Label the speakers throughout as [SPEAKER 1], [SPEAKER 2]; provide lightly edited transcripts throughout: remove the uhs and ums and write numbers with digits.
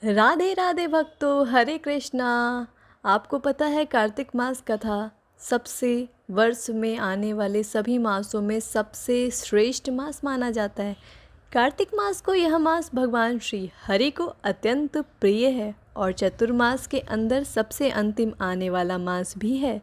[SPEAKER 1] राधे राधे भक्तों, हरे कृष्णा। आपको पता है कार्तिक मास कथा सबसे वर्ष में आने वाले सभी मासों में सबसे श्रेष्ठ मास माना जाता है। कार्तिक मास को यह मास भगवान श्री हरि को अत्यंत प्रिय है और चतुर्मास के अंदर सबसे अंतिम आने वाला मास भी है।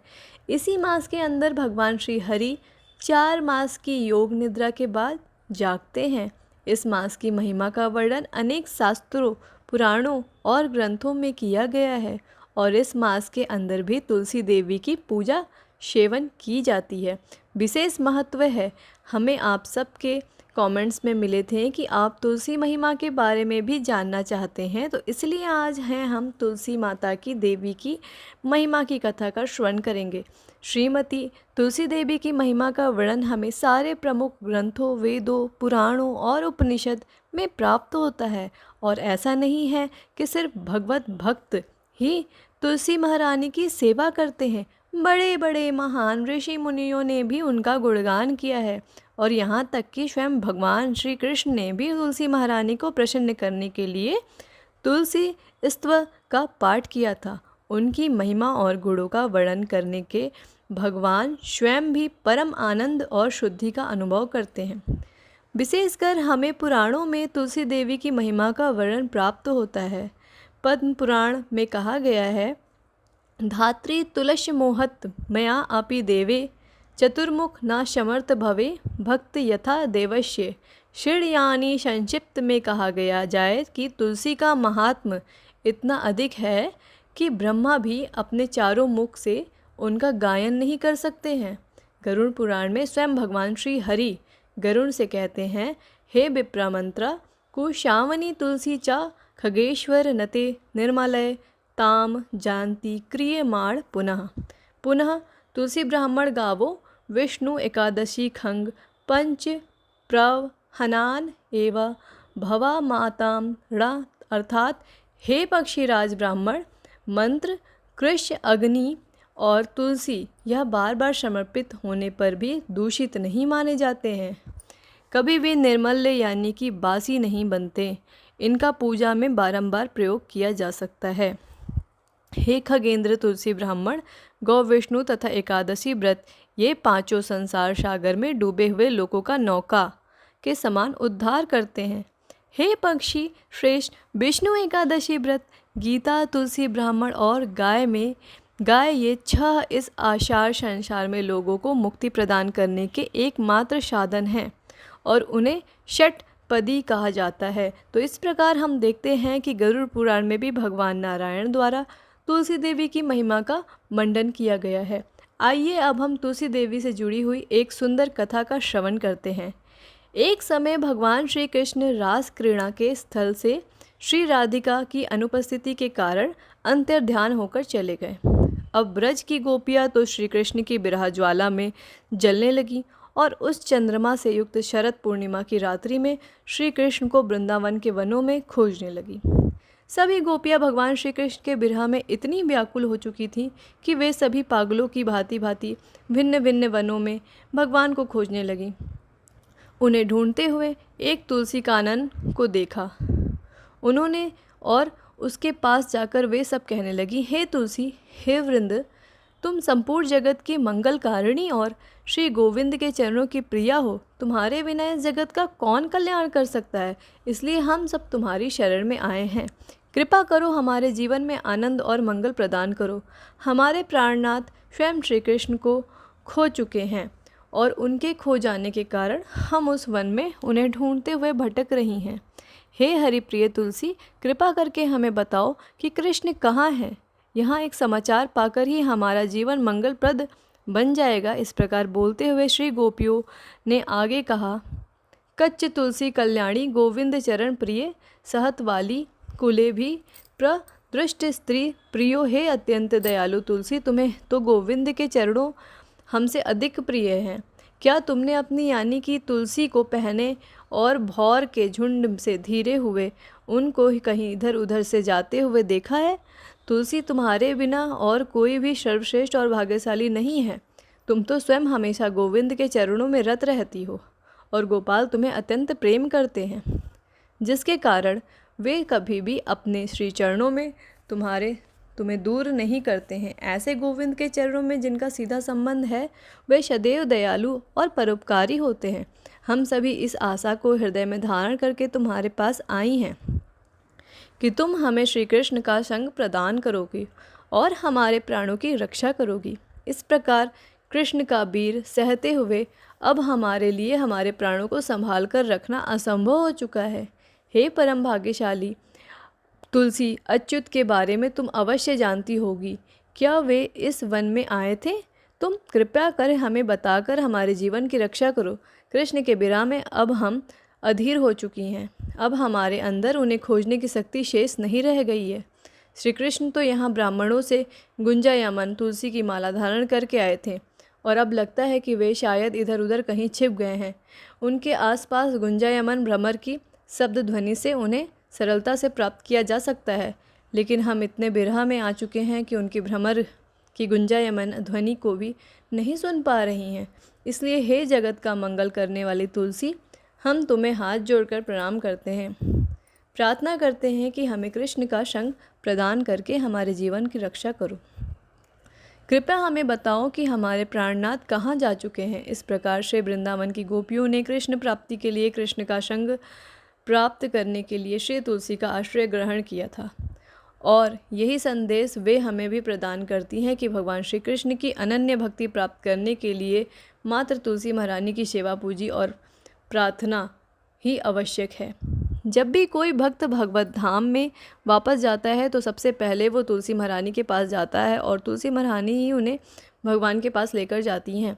[SPEAKER 1] इसी मास के अंदर भगवान श्री हरि 4 मास की योग निद्रा के बाद जागते हैं। इस मास की महिमा का वर्णन अनेक शास्त्रों, पुराणों और ग्रंथों में किया गया है और इस मास के अंदर भी तुलसी देवी की पूजा सेवन की जाती है। विशेष महत्व है। हमें आप सबके कमेंट्स में मिले थे कि आप तुलसी महिमा के बारे में भी जानना चाहते हैं, तो इसलिए आज हैं हम तुलसी माता की देवी की महिमा की कथा का श्रवण करेंगे। श्रीमती तुलसी देवी की महिमा का वर्णन हमें सारे प्रमुख ग्रंथों, वेदों, पुराणों और उपनिषद में प्राप्त होता है। और ऐसा नहीं है कि सिर्फ भगवत भक्त ही तुलसी महारानी की सेवा करते हैं, बड़े बड़े महान ऋषि मुनियों ने भी उनका गुणगान किया है और यहाँ तक कि स्वयं भगवान श्री कृष्ण ने भी तुलसी महारानी को प्रसन्न करने के लिए तुलसी स्तव का पाठ किया था। उनकी महिमा और गुणों का वर्णन करने के भगवान स्वयं भी परम आनंद और शुद्धि का अनुभव करते हैं। विशेषकर हमें पुराणों में तुलसी देवी की महिमा का वर्णन प्राप्त होता है। पद्म पुराण में कहा गया है, धात्री तुलस्य मोहत मया अपि देवे चतुर्मुख न समर्थ भवे भक्त यथा देवश्य। षड्यानी संक्षिप्त में कहा गया जाए कि तुलसी का महात्म इतना अधिक है कि ब्रह्मा भी अपने चारों मुख से उनका गायन नहीं कर सकते हैं। गरुड़ पुराण में स्वयं भगवान श्री हरि गरुड़ से कहते हैं, हे विप्रामंत्रा कुशावनी तुलसी चा खगेश्वर नते निर्मलय ताम जानती क्रियमाण पुनः पुनः। तुलसी ब्राह्मण गावो विष्णु एकादशी खंग पंच प्रवहनान एवं भवा माताम रा। अर्थात हे पक्षीराज ब्राह्मण, मंत्र कृष्ण, अग्नि और तुलसी यह बार बार समर्पित होने पर भी दूषित नहीं माने जाते हैं। कभी भी निर्मल्य यानी कि बासी नहीं बनते। इनका पूजा में बारंबार प्रयोग किया जा सकता है। हे खगेंद्र तुलसी ब्राह्मण, गौ, विष्णु तथा एकादशी व्रत ये पांचों संसार सागर में डूबे हुए लोगों का नौका के समान उद्धार करते हैं। हे पक्षी श्रेष्ठ विष्णु एकादशी व्रत, गीता, तुलसी ब्राह्मण और गाय ये 6 इस आषाढ़ संसार में लोगों को मुक्ति प्रदान करने के एकमात्र साधन हैं और उन्हें षटपदी कहा जाता है। तो इस प्रकार हम देखते हैं कि गरुड़ पुराण में भी भगवान नारायण द्वारा तुलसी देवी की महिमा का मंडन किया गया है। आइए अब हम तुलसी देवी से जुड़ी हुई एक सुंदर कथा का श्रवण करते हैं। एक समय भगवान श्री कृष्ण रास क्रीड़ा के स्थल से श्री राधिका की अनुपस्थिति के कारण अंतर्ध्यान होकर चले गए। अब ब्रज की गोपियाँ तो श्री कृष्ण की बिरह ज्वाला में जलने लगी और उस चंद्रमा से युक्त शरद पूर्णिमा की रात्रि में श्री कृष्ण को वृंदावन के वनों में खोजने लगी। सभी गोपियाँ भगवान श्री कृष्ण के बिरह में इतनी व्याकुल हो चुकी थीं कि वे सभी पागलों की भांति भांति भिन्न भिन्न वनों में भगवान को खोजने लगीं। उन्हें ढूंढते हुए एक तुलसी कानन को देखा उन्होंने और उसके पास जाकर वे सब कहने लगी, हे तुलसी, हे वृंद, तुम संपूर्ण जगत की मंगलकारिणी और श्री गोविंद के चरणों की प्रिया हो। तुम्हारे बिना इस जगत का कौन कल्याण कर सकता है, इसलिए हम सब तुम्हारी शरण में आए हैं। कृपा करो, हमारे जीवन में आनंद और मंगल प्रदान करो। हमारे प्राणनाथ स्वयं श्री कृष्ण को खो चुके हैं और उनके खो जाने के कारण हम उस वन में उन्हें ढूंढते हुए भटक रही हैं। हे हरिप्रिय तुलसी, कृपा करके हमें बताओ कि कृष्ण कहाँ हैं। यहाँ एक समाचार पाकर ही हमारा जीवन मंगलप्रद बन जाएगा। इस प्रकार बोलते हुए श्री गोपियों ने आगे कहा, कच्च तुलसी कल्याणी गोविंद चरण प्रिय सहत वाली कुले भी प्रदृष्ट स्त्री प्रियो। हे अत्यंत दयालु तुलसी, तुम्हें तो गोविंद के चरणों हमसे अधिक प्रिय हैं। क्या तुमने अपनी यानी कि तुलसी को पहने और भौर के झुंड से धीरे हुए उनको कहीं इधर उधर से जाते हुए देखा है? तुलसी, तुम्हारे बिना और कोई भी सर्वश्रेष्ठ और भाग्यशाली नहीं है। तुम तो स्वयं हमेशा गोविंद के चरणों में रत रहती हो और गोपाल तुम्हें अत्यंत प्रेम करते हैं, जिसके कारण वे कभी भी अपने श्री चरणों में तुम्हें दूर नहीं करते हैं। ऐसे गोविंद के चरणों में जिनका सीधा संबंध है, वे सदैव दयालु और परोपकारी होते हैं। हम सभी इस आशा को हृदय में धारण करके तुम्हारे पास आई हैं कि तुम हमें श्री कृष्ण का संग प्रदान करोगी और हमारे प्राणों की रक्षा करोगी। इस प्रकार कृष्ण का वीर सहते हुए अब हमारे लिए हमारे प्राणों को संभाल कर रखना असंभव हो चुका है। हे परम भाग्यशाली तुलसी, अच्युत के बारे में तुम अवश्य जानती होगी। क्या वे इस वन में आए थे? तुम कृपया कर हमें बताकर हमारे जीवन की रक्षा करो। कृष्ण के विरह में अब हम अधीर हो चुकी हैं। अब हमारे अंदर उन्हें खोजने की शक्ति शेष नहीं रह गई है। श्री कृष्ण तो यहाँ ब्राह्मणों से गुंजायमन तुलसी की माला धारण करके आए थे और अब लगता है कि वे शायद इधर उधर कहीं छिप गए हैं। उनके आसपास गुंजायमन भ्रमर की शब्द ध्वनि से उन्हें सरलता से प्राप्त किया जा सकता है, लेकिन हम इतने बिरहा में आ चुके हैं कि उनकी भ्रमर की गुंजायमन ध्वनि को भी नहीं सुन पा रही हैं। इसलिए हे जगत का मंगल करने वाली तुलसी, हम तुम्हें हाथ जोड़कर प्रणाम करते हैं, प्रार्थना करते हैं कि हमें कृष्ण का संग प्रदान करके हमारे जीवन की रक्षा करो। कृपया हमें बताओ कि हमारे प्राणनाथ कहाँ जा चुके हैं। इस प्रकार से वृंदावन की गोपियों ने कृष्ण प्राप्ति के लिए, कृष्ण का संग प्राप्त करने के लिए श्री तुलसी का आश्रय ग्रहण किया था और यही संदेश वे हमें भी प्रदान करती हैं कि भगवान श्री कृष्ण की अनन्य भक्ति प्राप्त करने के लिए मात्र तुलसी महारानी की सेवा पूजी और प्रार्थना ही आवश्यक है। जब भी कोई भक्त भगवत धाम में वापस जाता है तो सबसे पहले वो तुलसी महारानी के पास जाता है और तुलसी महारानी ही उन्हें भगवान के पास लेकर जाती हैं।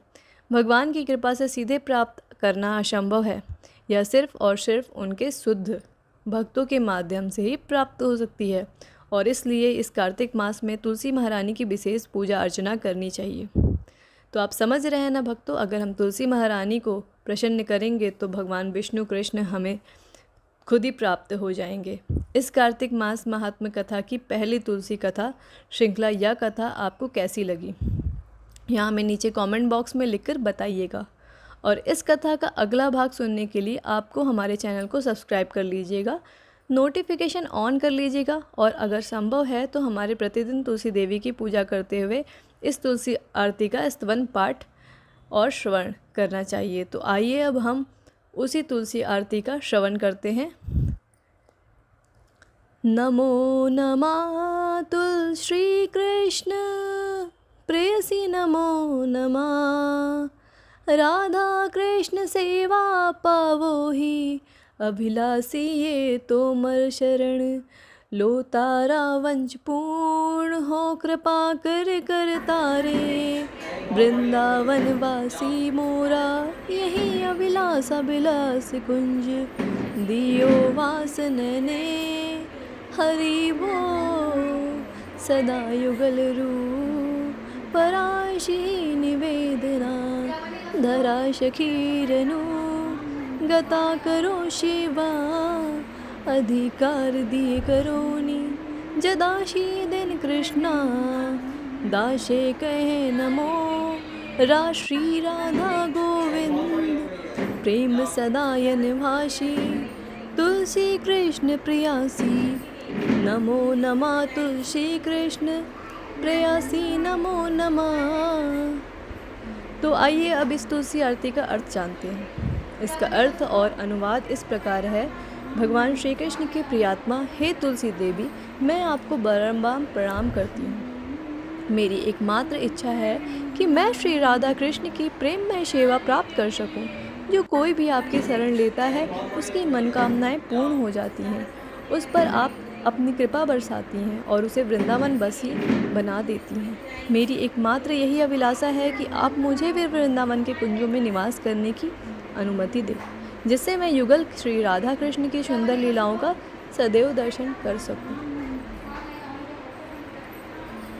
[SPEAKER 1] भगवान की कृपा से सीधे प्राप्त करना असंभव है। यह सिर्फ और सिर्फ उनके शुद्ध भक्तों के माध्यम से ही प्राप्त हो सकती है और इसलिए इस कार्तिक मास में तुलसी महारानी की विशेष पूजा अर्चना करनी चाहिए। तो आप समझ रहे हैं ना भक्तों, अगर हम तुलसी महारानी को प्रसन्न करेंगे तो भगवान विष्णु कृष्ण हमें खुद ही प्राप्त हो जाएंगे। इस कार्तिक मास महात्म कथा की पहली तुलसी कथा श्रृंखला यह कथा आपको कैसी लगी, यहाँ हमें नीचे कमेंट बॉक्स में लिखकर बताइएगा। और इस कथा का अगला भाग सुनने के लिए आपको हमारे चैनल को सब्सक्राइब कर लीजिएगा, नोटिफिकेशन ऑन कर लीजिएगा और अगर संभव है तो हमारे प्रतिदिन तुलसी देवी की पूजा करते हुए इस तुलसी आरती का स्तवन पाठ और श्रवण करना चाहिए। तो आइए अब हम उसी तुलसी आरती का श्रवण करते हैं। नमो नमः तुलसी कृष्ण प्रेयसी, नमो नमः राधा कृष्ण सेवा पावो ही, अभिलाषी ये तोमर शरण। लो तारा वंश पूर्ण हो, कृपा कर कर तारे। वृंदावन वासी मोरा, यही अभिलाष अभिलाष कुंज। दियो वासनने हरि भो, सदा युगल रूप पराशी निवेदना। धरा शखीरनु गता करो शिवा, अधिकार दिए करोनी जदाशी दिन कृष्णा। दाशे कहे नमो रा श्री राधा गोविंद, प्रेम सदायन भाषी तुलसी कृष्ण प्रियासी। नमो नमः तुलसी कृष्ण प्रेयसी, नमो नमः। तो आइए अब इस तुलसी आरती का अर्थ जानते हैं। इसका अर्थ और अनुवाद इस प्रकार है। भगवान श्री कृष्ण की प्रियात्मा हे तुलसी देवी, मैं आपको बारंबार प्रणाम करती हूँ। मेरी एकमात्र इच्छा है कि मैं श्री राधा कृष्ण की प्रेममय सेवा प्राप्त कर सकूँ। जो कोई भी आपकी शरण लेता है उसकी मनोकामनाएं पूर्ण हो जाती हैं, उस पर आप अपनी कृपा बरसाती हैं और उसे वृंदावन बसी बना देती हैं। मेरी एकमात्र यही अभिलाषा है कि आप मुझे भी वृंदावन के कुंजों में निवास करने की अनुमति दें, जिससे मैं युगल श्री राधा कृष्ण की सुंदर लीलाओं का सदैव दर्शन कर सकूं।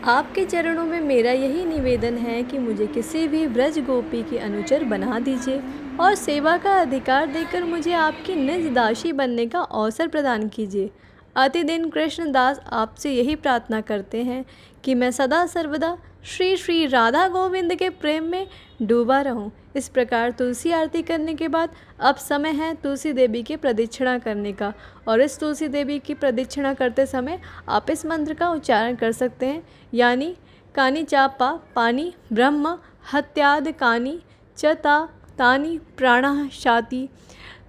[SPEAKER 1] आपके चरणों में मेरा यही निवेदन है कि मुझे किसी भी ब्रज गोपी की अनुचर बना दीजिए और सेवा का अधिकार देकर मुझे आपकी निज दासी बनने का अवसर प्रदान कीजिए। प्रतिदिन कृष्णदास आपसे यही प्रार्थना करते हैं कि मैं सदा सर्वदा श्री श्री राधा गोविंद के प्रेम में डूबा रहूं। इस प्रकार तुलसी आरती करने के बाद अब समय है तुलसी देवी की प्रदक्षिणा करने का। और इस तुलसी देवी की प्रदक्षिणा करते समय आप इस मंत्र का उच्चारण कर सकते हैं, यानी कानी चापा पानी ब्रह्म हत्याद कानी चता तानी प्राणः शाति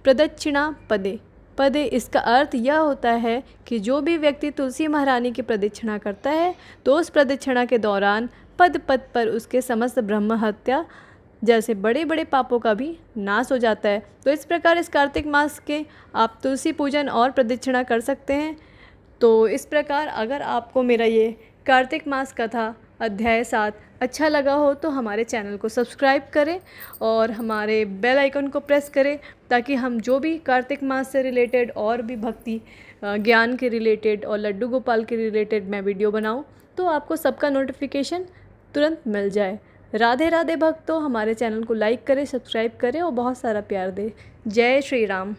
[SPEAKER 1] प्रदक्षिणा पदे। पदे इसका अर्थ यह होता है कि जो भी व्यक्ति तुलसी महारानी की प्रदक्षिणा करता है तो उस प्रदक्षिणा के दौरान पद पद पर उसके समस्त ब्रह्म हत्या जैसे बड़े बड़े पापों का भी नाश हो जाता है। तो इस प्रकार इस कार्तिक मास के आप तुलसी पूजन और प्रदक्षिणा कर सकते हैं। तो इस प्रकार अगर आपको मेरा ये कार्तिक मास कथा अध्याय 7 अच्छा लगा हो तो हमारे चैनल को सब्सक्राइब करें और हमारे बेल आइकन को प्रेस करें, ताकि हम जो भी कार्तिक मास से रिलेटेड और भी भक्ति ज्ञान के रिलेटेड और लड्डू गोपाल के रिलेटेड मैं वीडियो बनाऊं तो आपको सबका नोटिफिकेशन तुरंत मिल जाए। राधे राधे भक्तों, हमारे चैनल को लाइक करें, सब्सक्राइब करें और बहुत सारा प्यार दें। जय श्री राम।